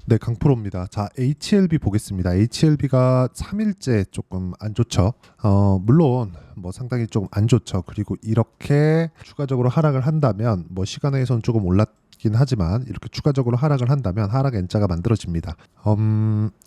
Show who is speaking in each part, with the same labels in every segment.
Speaker 1: 네, 강프로입니다. 자, HLB 보겠습니다. HLB가 3일째 조금 안 좋죠. 물론 뭐 상당히 조금 안 좋죠. 그리고 이렇게 추가적으로 하락을 한다면 뭐 시간에선 조금 올랐긴 하지만 이렇게 추가적으로 하락을 한다면 하락 N자가 만들어집니다.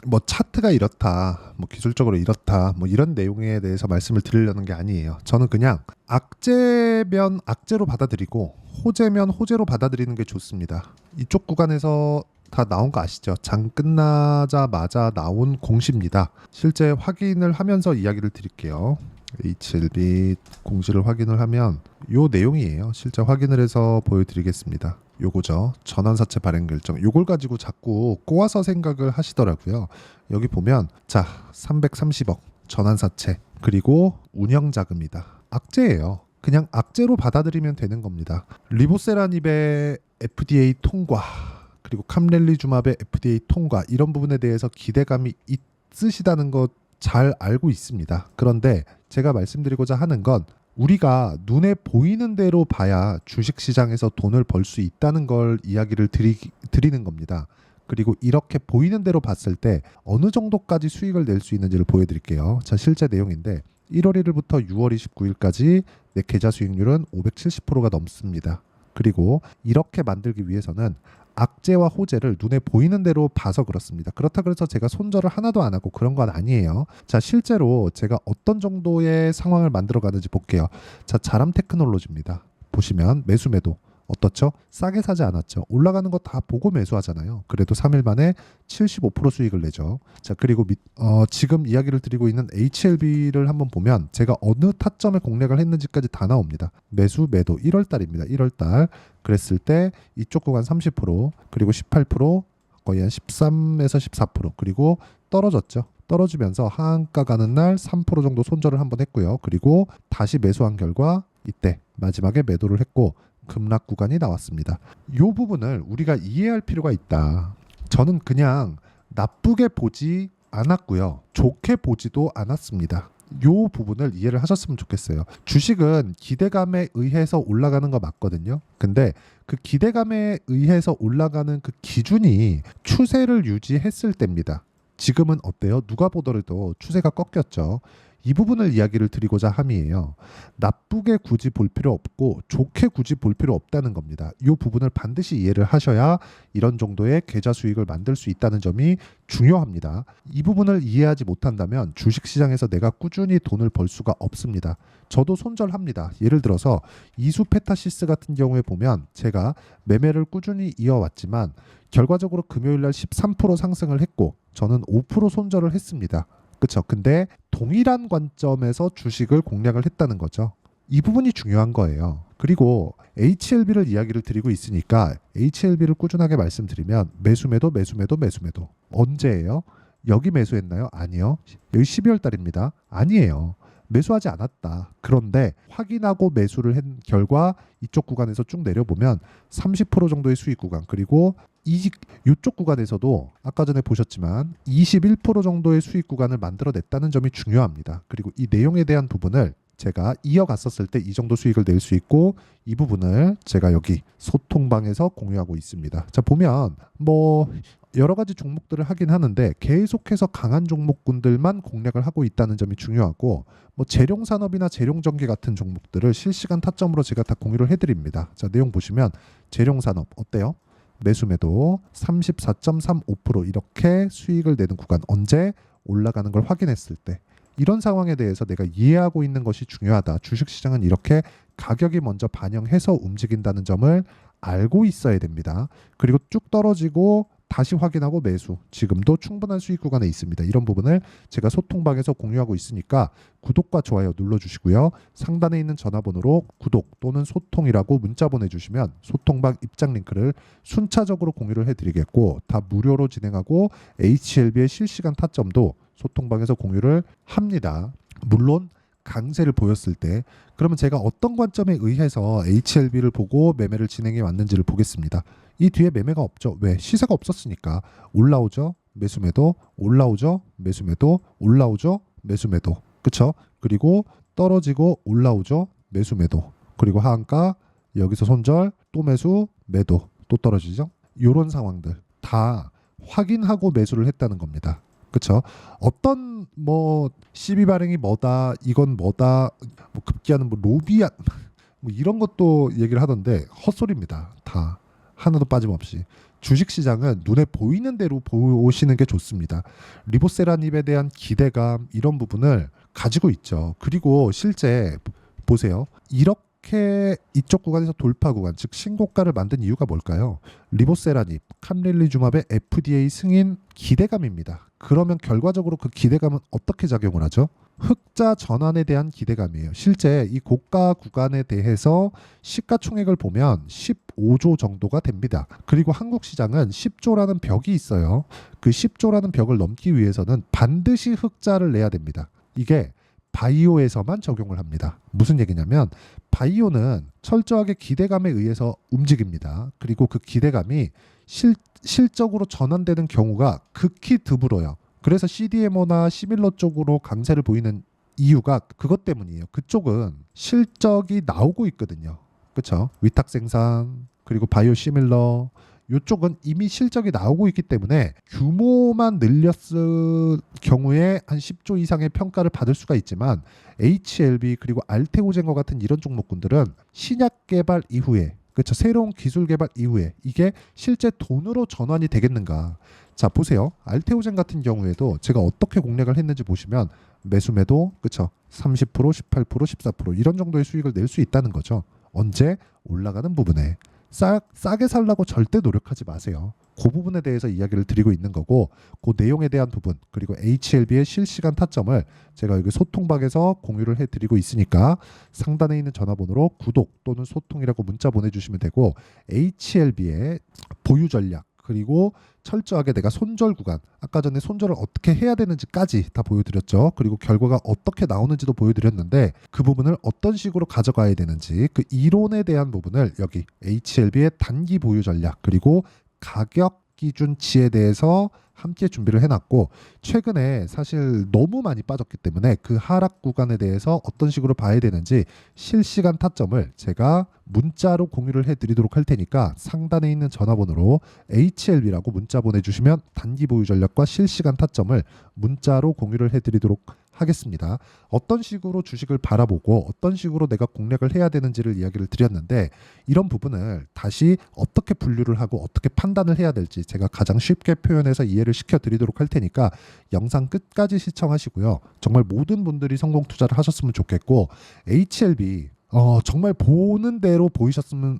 Speaker 1: 뭐 차트가 이렇다, 뭐 기술적으로 이렇다, 뭐 이런 내용에 대해서 말씀을 드리려는 게 아니에요. 저는 그냥 악재면 악재로 받아들이고 호재면 호재로 받아들이는 게 좋습니다. 이쪽 구간에서 다 나온 거 아시죠? 장 끝나자마자 나온 공시입니다. 실제 확인을 하면서 이야기를 드릴게요. HLB 공시를 확인을 하면 요 내용이에요. 실제 확인을 해서 보여드리겠습니다. 요거죠. 전환사채 발행 결정. 요걸 가지고 자꾸 꼬아서 생각을 하시더라고요. 여기 보면 자 330억 전환사채 그리고 운영자금이다. 악재예요. 그냥 악재로 받아들이면 되는 겁니다. 리보세라닙의 FDA 통과 그리고 캄렐리주맙의 FDA 통과 이런 부분에 대해서 기대감이 있으시다는 것 잘 알고 있습니다. 그런데 제가 말씀드리고자 하는 건 우리가 눈에 보이는 대로 봐야 주식시장에서 돈을 벌 수 있다는 걸 이야기를 드리는 겁니다. 그리고 이렇게 보이는 대로 봤을 때 어느 정도까지 수익을 낼 수 있는지를 보여드릴게요. 자, 실제 내용인데 1월 1일부터 6월 29일까지 내 계좌 수익률은 570%가 넘습니다. 그리고 이렇게 만들기 위해서는 악재와 호재를 눈에 보이는 대로 봐서 그렇습니다. 그렇다 그래서 제가 손절을 하나도 안 하고 그런 건 아니에요. 자, 실제로 제가 어떤 정도의 상황을 만들어 가는지 볼게요. 자, 자람 테크놀로지입니다. 보시면 매수 매도 어떻죠? 싸게 사지 않았죠. 올라가는 거 다 보고 매수하잖아요. 그래도 3일 만에 75% 수익을 내죠. 자, 그리고 지금 이야기를 드리고 있는 HLB를 한번 보면 제가 어느 타점에 공략을 했는지까지 다 나옵니다. 매수, 매도 1월 달입니다. 1월 달 그랬을 때 이쪽 구간 30% 그리고 18% 거의 한 13에서 14% 그리고 떨어졌죠. 떨어지면서 하한가 가는 날 3% 정도 손절을 한번 했고요. 그리고 다시 매수한 결과 이때 마지막에 매도를 했고 급락 구간이 나왔습니다. 이 부분을 우리가 이해할 필요가 있다. 저는 그냥 나쁘게 보지 않았고요. 좋게 보지도 않았습니다. 이 부분을 이해를 하셨으면 좋겠어요. 주식은 기대감에 의해서 올라가는 거 맞거든요. 근데 그 기대감에 의해서 올라가는 그 기준이 추세를 유지했을 때입니다. 지금은 어때요? 누가 보더라도 추세가 꺾였죠. 이 부분을 이야기를 드리고자 함이에요. 나쁘게 굳이 볼 필요 없고 좋게 굳이 볼 필요 없다는 겁니다. 이 부분을 반드시 이해를 하셔야 이런 정도의 계좌 수익을 만들 수 있다는 점이 중요합니다. 이 부분을 이해하지 못한다면 주식시장에서 내가 꾸준히 돈을 벌 수가 없습니다. 저도 손절합니다. 예를 들어서 이수페타시스 같은 경우에 보면 제가 매매를 꾸준히 이어왔지만 결과적으로 금요일날 13% 상승을 했고 저는 5% 손절을 했습니다. 그렇죠. 근데 동일한 관점에서 주식을 공략을 했다는 거죠. 이 부분이 중요한 거예요. 그리고 HLB를 이야기를 드리고 있으니까 HLB를 꾸준하게 말씀드리면 매수매도 매수매도 매수매도 언제예요? 여기 매수했나요? 아니요. 여기 12월 달입니다. 아니에요. 매수하지 않았다. 그런데 확인하고 매수를 한 결과 이쪽 구간에서 쭉 내려보면 30% 정도의 수익 구간 그리고 이쪽 구간에서도 아까 전에 보셨지만 21% 정도의 수익 구간을 만들어냈다는 점이 중요합니다. 그리고 이 내용에 대한 부분을 제가 이어갔었을 때 이 정도 수익을 낼 수 있고 이 부분을 제가 여기 소통방에서 공유하고 있습니다. 자, 보면 뭐 여러 가지 종목들을 하긴 하는데 계속해서 강한 종목군들만 공략을 하고 있다는 점이 중요하고 뭐 재룡산업이나 재룡전기 같은 종목들을 실시간 타점으로 제가 다 공유를 해드립니다. 자, 내용 보시면 재룡산업 어때요? 매수매도 34.35% 이렇게 수익을 내는 구간 언제 올라가는 걸 확인했을 때 이런 상황에 대해서 내가 이해하고 있는 것이 중요하다. 주식시장은 이렇게 가격이 먼저 반영해서 움직인다는 점을 알고 있어야 됩니다. 그리고 쭉 떨어지고 다시 확인하고 매수. 지금도 충분한 수익 구간에 있습니다. 이런 부분을 제가 소통방에서 공유하고 있으니까 구독과 좋아요 눌러주시고요. 상단에 있는 전화번호로 구독 또는 소통이라고 문자 보내주시면 소통방 입장 링크를 순차적으로 공유를 해드리겠고 다 무료로 진행하고 HLB의 실시간 타점도 소통방에서 공유를 합니다. 물론 강세를 보였을 때 그러면 제가 어떤 관점에 의해서 HLB를 보고 매매를 진행해 왔는지를 보겠습니다. 이 뒤에 매매가 없죠. 왜? 시세가 없었으니까. 올라오죠. 매수매도 올라오죠. 매수매도 올라오죠. 매수매도. 그쵸? 그리고 떨어지고 올라오죠. 매수매도. 그리고 하한가 여기서 손절 또 매수 매도 또 떨어지죠. 이런 상황들 다 확인하고 매수를 했다는 겁니다. 그렇죠? 어떤 뭐 시비 발행이 뭐다, 이건 뭐다, 뭐 급기야는 뭐 로비야, 뭐 이런 것도 얘기를 하던데 헛소리입니다. 다 하나도 빠짐없이. 주식시장은 눈에 보이는 대로 보시는 게 좋습니다. 리보세라님에 대한 기대감 이런 부분을 가지고 있죠. 그리고 실제 보세요. 이렇게 이쪽 구간에서 돌파 구간, 즉 신고가를 만든 이유가 뭘까요? 리보세라님, 캄릴리주맙의 FDA 승인 기대감입니다. 그러면 결과적으로 그 기대감은 어떻게 작용을 하죠? 흑자 전환에 대한 기대감이에요. 실제 이 고가 구간에 대해서 시가총액을 보면 15조 정도가 됩니다. 그리고 한국 시장은 10조라는 벽이 있어요. 그 10조라는 벽을 넘기 위해서는 반드시 흑자를 내야 됩니다. 이게 바이오에서만 적용을 합니다. 무슨 얘기냐면 바이오는 철저하게 기대감에 의해서 움직입니다. 그리고 그 기대감이 실적으로 전환되는 경우가 극히 드물어요. 그래서 CDMO나 시밀러 쪽으로 강세를 보이는 이유가 그것 때문이에요. 그쪽은 실적이 나오고 있거든요. 그렇죠? 위탁 생산 그리고 바이오 시밀러 이쪽은 이미 실적이 나오고 있기 때문에 규모만 늘렸을 경우에 한 10조 이상의 평가를 받을 수가 있지만 HLB 그리고 알테오젠과 같은 이런 종목군들은 신약 개발 이후에 그렇죠. 새로운 기술 개발 이후에 이게 실제 돈으로 전환이 되겠는가. 자 보세요. 알테오젠 같은 경우에도 제가 어떻게 공략을 했는지 보시면 매수 매도 그렇죠. 30%, 18%, 14% 이런 정도의 수익을 낼 수 있다는 거죠. 언제? 올라가는 부분에. 싸게 살라고 절대 노력하지 마세요. 그 부분에 대해서 이야기를 드리고 있는 거고 그 내용에 대한 부분 그리고 HLB의 실시간 타점을 제가 여기 소통방에서 공유를 해드리고 있으니까 상단에 있는 전화번호로 구독 또는 소통이라고 문자 보내주시면 되고 HLB의 보유 전략 그리고 철저하게 내가 손절 구간 아까 전에 손절을 어떻게 해야 되는지까지 다 보여드렸죠. 그리고 결과가 어떻게 나오는지도 보여드렸는데 그 부분을 어떤 식으로 가져가야 되는지 그 이론에 대한 부분을 여기 HLB의 단기 보유 전략 그리고 가격 기준치에 대해서 함께 준비를 해놨고 최근에 사실 너무 많이 빠졌기 때문에 그 하락 구간에 대해서 어떤 식으로 봐야 되는지 실시간 타점을 제가 문자로 공유를 해드리도록 할 테니까 상단에 있는 전화번호로 HLB라고 문자 보내주시면 단기 보유 전략과 실시간 타점을 문자로 공유를 해드리도록 하겠습니다. 어떤 식으로 주식을 바라보고 어떤 식으로 내가 공략을 해야 되는지를 이야기를 드렸는데 이런 부분을 다시 어떻게 분류를 하고 어떻게 판단을 해야 될지 제가 가장 쉽게 표현해서 이해를 시켜드리도록 할 테니까 영상 끝까지 시청하시고요. 정말 모든 분들이 성공 투자를 하셨으면 좋겠고 HLB 정말 보는 대로 보이셨으면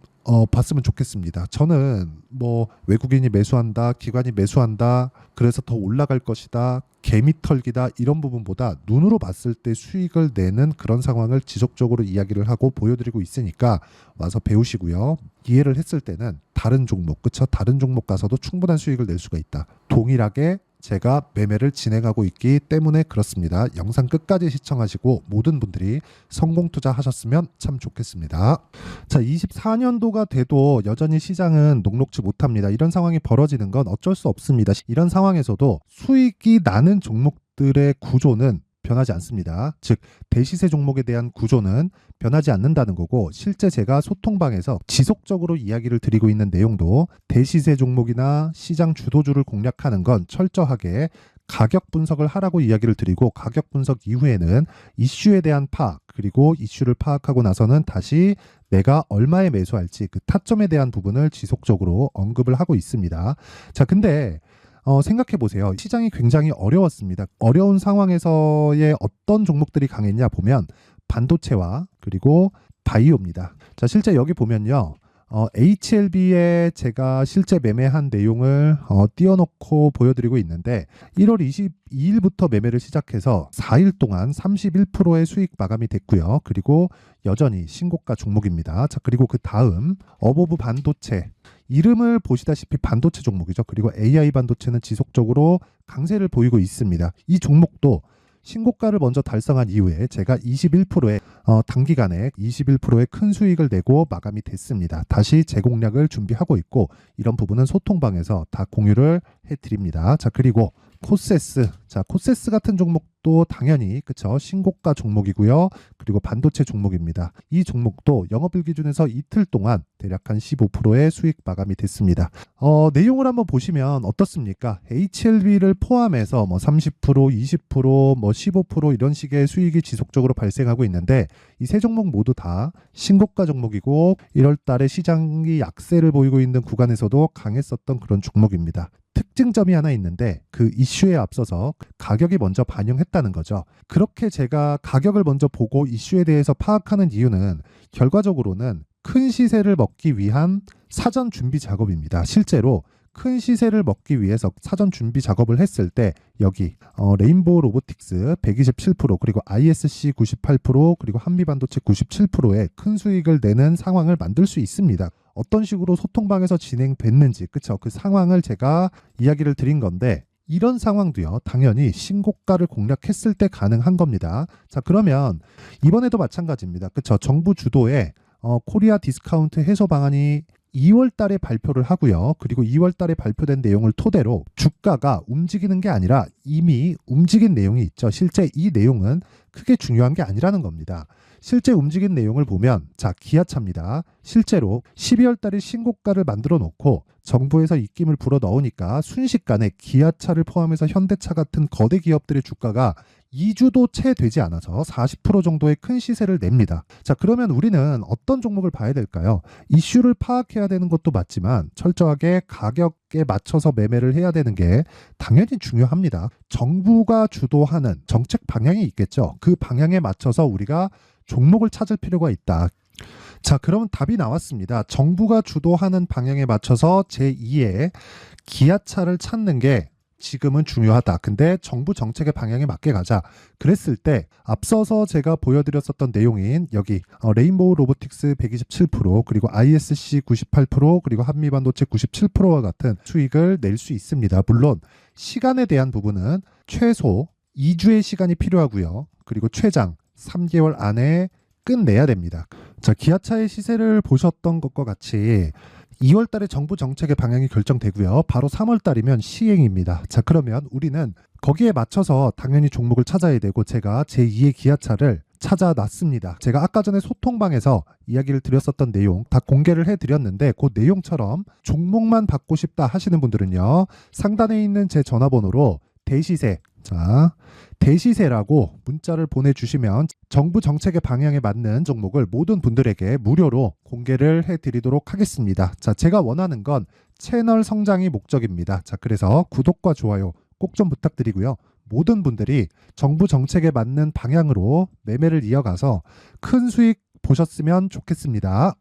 Speaker 1: 봤으면 좋겠습니다. 저는 뭐 외국인이 매수한다, 기관이 매수한다, 그래서 더 올라갈 것이다, 개미털기다 이런 부분보다 눈으로 봤을 때 수익을 내는 그런 상황을 지속적으로 이야기를 하고 보여드리고 있으니까 와서 배우시고요. 이해를 했을 때는 다른 종목, 그쵸? 다른 종목 가서도 충분한 수익을 낼 수가 있다. 동일하게 제가 매매를 진행하고 있기 때문에 그렇습니다. 영상 끝까지 시청하시고 모든 분들이 성공 투자하셨으면 참 좋겠습니다. 자, 24년도가 돼도 여전히 시장은 녹록지 못합니다. 이런 상황이 벌어지는 건 어쩔 수 없습니다. 이런 상황에서도 수익이 나는 종목들의 구조는 변하지 않습니다. 즉 대시세 종목에 대한 구조는 변하지 않는다는 거고 실제 제가 소통방에서 지속적으로 이야기를 드리고 있는 내용도 대시세 종목이나 시장 주도주를 공략하는 건 철저하게 가격 분석을 하라고 이야기를 드리고 가격 분석 이후에는 이슈에 대한 파악 그리고 이슈를 파악하고 나서는 다시 내가 얼마에 매수할지 그 타점에 대한 부분을 지속적으로 언급을 하고 있습니다. 자, 근데 생각해 보세요. 시장이 굉장히 어려웠습니다. 어려운 상황에서의 어떤 종목들이 강했냐 보면 반도체와 그리고 바이오입니다. 자, 실제 여기 보면요. HLB에 제가 실제 매매한 내용을 띄워놓고 보여드리고 있는데 1월 22일부터 매매를 시작해서 4일 동안 31%의 수익 마감이 됐고요. 그리고 여전히 신고가 종목입니다. 자, 그리고 그 다음 어보브 반도체 이름을 보시다시피 반도체 종목이죠. 그리고 AI 반도체는 지속적으로 강세를 보이고 있습니다. 이 종목도 신고가를 먼저 달성한 이후에 제가 21%의 단기간에 21%의 큰 수익을 내고 마감이 됐습니다. 다시 재공략을 준비하고 있고 이런 부분은 소통방에서 다 공유를 해드립니다. 자, 그리고 코세스. 자, 코세스 같은 종목도 당연히 그쵸, 신고가 종목이고요. 그리고 반도체 종목입니다. 이 종목도 영업일 기준에서 이틀 동안 대략 한 15%의 수익 마감이 됐습니다. 내용을 한번 보시면 어떻습니까? HLB를 포함해서 뭐 30%, 20%, 뭐 15% 이런 식의 수익이 지속적으로 발생하고 있는데 이 세 종목 모두 다 신고가 종목이고 1월 달에 시장이 약세를 보이고 있는 구간에서도 강했었던 그런 종목입니다. 특징점이 하나 있는데 그 이슈에 앞서서 가격이 먼저 반영했다는 거죠. 그렇게 제가 가격을 먼저 보고 이슈에 대해서 파악하는 이유는 결과적으로는 큰 시세를 먹기 위한 사전 준비 작업입니다. 실제로 큰 시세를 먹기 위해서 사전 준비 작업을 했을 때 여기 레인보우 로보틱스 127% 그리고 ISC 98% 그리고 한미반도체 97%의 큰 수익을 내는 상황을 만들 수 있습니다. 어떤 식으로 소통방에서 진행됐는지 그쵸, 그 상황을 제가 이야기를 드린 건데 이런 상황도요 당연히 신고가를 공략했을 때 가능한 겁니다. 자, 그러면 이번에도 마찬가지입니다. 그쵸, 정부 주도의 코리아 디스카운트 해소 방안이 2월 달에 발표를 하고요. 그리고 2월 달에 발표된 내용을 토대로 주가가 움직이는 게 아니라 이미 움직인 내용이 있죠. 실제 이 내용은 크게 중요한 게 아니라는 겁니다. 실제 움직인 내용을 보면 자, 기아차입니다. 실제로 12월 달에 신고가를 만들어 놓고 정부에서 입김을 불어 넣으니까 순식간에 기아차를 포함해서 현대차 같은 거대 기업들의 주가가 2주도 채 되지 않아서 40% 정도의 큰 시세를 냅니다. 자, 그러면 우리는 어떤 종목을 봐야 될까요? 이슈를 파악해야 되는 것도 맞지만 철저하게 가격에 맞춰서 매매를 해야 되는 게 당연히 중요합니다. 정부가 주도하는 정책 방향이 있겠죠. 그 방향에 맞춰서 우리가 종목을 찾을 필요가 있다. 자, 그러면 답이 나왔습니다. 정부가 주도하는 방향에 맞춰서 제2의 기아차를 찾는 게 지금은 중요하다. 근데 정부 정책의 방향에 맞게 가자. 그랬을 때 앞서서 제가 보여드렸었던 내용인 여기 레인보우 로보틱스 127% 그리고 ISC 98% 그리고 한미반도체 97%와 같은 수익을 낼 수 있습니다. 물론 시간에 대한 부분은 최소 2주의 시간이 필요하고요. 그리고 최장 3개월 안에 끝내야 됩니다. 자, 기아차의 시세를 보셨던 것과 같이 2월 달에 정부 정책의 방향이 결정되고요. 바로 3월 달이면 시행입니다. 자, 그러면 우리는 거기에 맞춰서 당연히 종목을 찾아야 되고 제가 제2의 기아차를 찾아놨습니다. 제가 아까 전에 소통방에서 이야기를 드렸었던 내용 다 공개를 해드렸는데 그 내용처럼 종목만 받고 싶다 하시는 분들은요. 상단에 있는 제 전화번호로 대시세, 자, 대시세라고 문자를 보내주시면 정부 정책의 방향에 맞는 종목을 모든 분들에게 무료로 공개를 해드리도록 하겠습니다. 자, 제가 원하는 건 채널 성장이 목적입니다. 자, 그래서 구독과 좋아요 꼭 좀 부탁드리고요. 모든 분들이 정부 정책에 맞는 방향으로 매매를 이어가서 큰 수익 보셨으면 좋겠습니다.